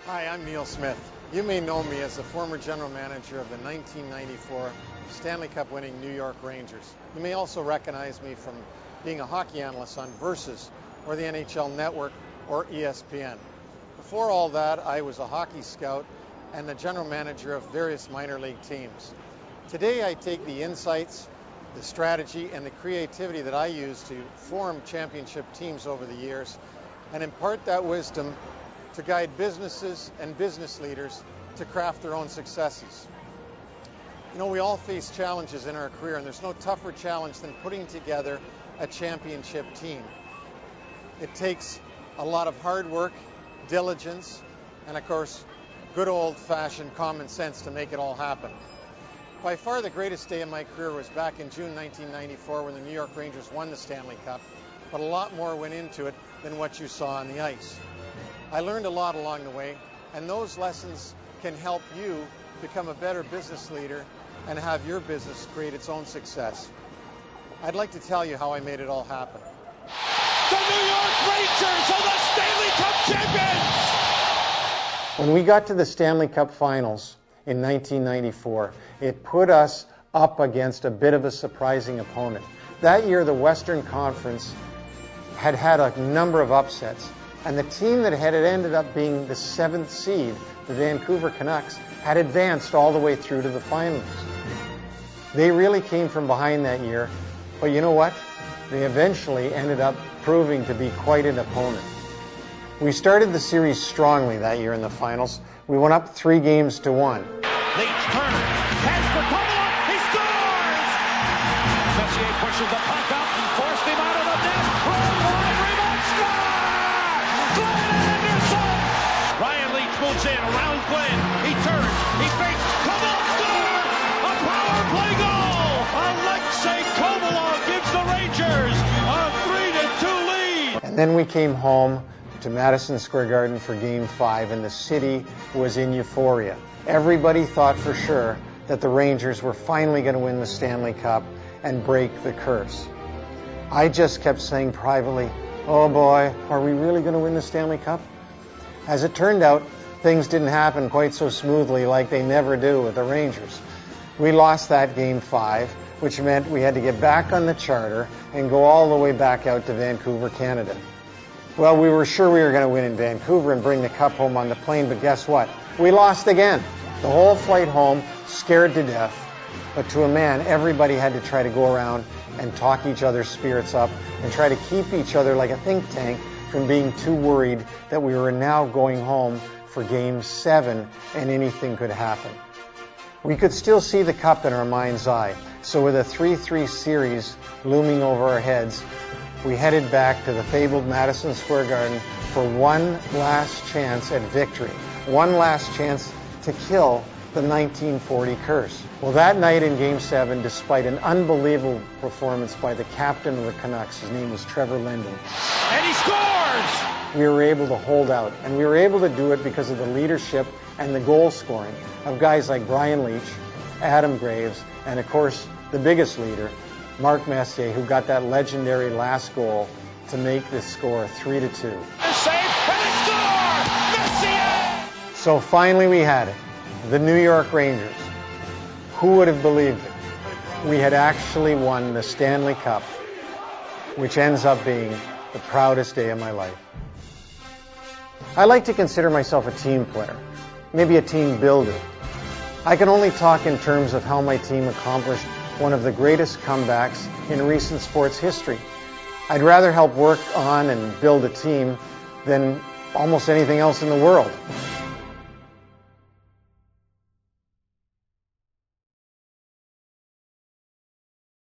Hi, I'm Neil Smith. You may know me as the former general manager of the 1994 Stanley Cup winning New York Rangers. You may also recognize me from being a hockey analyst on Versus or the NHL Network or ESPN. Before all that, I was a hockey scout and the general manager of various minor league teams. Today, I take the insights, the strategy, and the creativity that I used to form championship teams over the years and impart that wisdom to guide businesses and business leaders to craft their own successes. You know, we all face challenges in our career, and there's no tougher challenge than putting together a championship team. It takes a lot of hard work, diligence, and of course, good old-fashioned common sense to make it all happen. By far the greatest day of my career was back in June 1994 when the New York Rangers won the Stanley Cup, but a lot more went into it than what you saw on the ice. I learned a lot along the way, and those lessons can help you become a better business leader and have your business create its own success. I'd like to tell you how I made it all happen. The New York Rangers are the Stanley Cup champions! When we got to the Stanley Cup Finals in 1994, it put us up against a bit of a surprising opponent. That year, the Western Conference had had a number of upsets. And the team that had ended up being the 7th seed, the Vancouver Canucks, had advanced all the way through to the finals. They really came from behind that year, but you know what? They eventually ended up proving to be quite an opponent. We started the series strongly that year in the finals. We went up 3-1. Leach turns, pass for Kovalov, he scores! Messier pushes the puck up and forced him out of the net. Run wide, rebound, score! Ryan Leach moves in around Glenn. He turns. He fakes. Kovalov scored! A power play goal! Alexei Kovalov gives the Rangers a 3-2 lead. And then we came home to Madison Square Garden for Game 5, and the city was in euphoria. Everybody thought for sure that the Rangers were finally going to win the Stanley Cup and break the curse. I just kept saying privately, oh boy, are we really going to win the Stanley Cup? As it turned out, things didn't happen quite so smoothly like they never do with the Rangers. We lost that Game 5, which meant we had to get back on the charter and go all the way back out to Vancouver, Canada. Well, we were sure we were going to win in Vancouver and bring the cup home on the plane, but guess what? We lost again. The whole flight home, scared to death. But to a man, everybody had to try to go around and talk each other's spirits up and try to keep each other like a think tank from being too worried that we were now going home for Game 7 and anything could happen. We could still see the cup in our mind's eye, so with a 3-3 series looming over our heads, we headed back to the fabled Madison Square Garden for one last chance at victory, one last chance to kill the 1940 curse. Well, that night in Game 7, despite an unbelievable performance by the captain of the Canucks, his name was Trevor Linden, and he scores! We were able to hold out, and we were able to do it because of the leadership and the goal scoring of guys like Brian Leach, Adam Graves, and of course, the biggest leader, Mark Messier, who got that legendary last goal to make this score 3-2. Save, and they score! Messier! So finally we had it. The New York Rangers. Who would have believed it? We had actually won the Stanley Cup, which ends up being the proudest day of my life. I like to consider myself a team player, maybe a team builder. I can only talk in terms of how my team accomplished one of the greatest comebacks in recent sports history. I'd rather help work on and build a team than almost anything else in the world.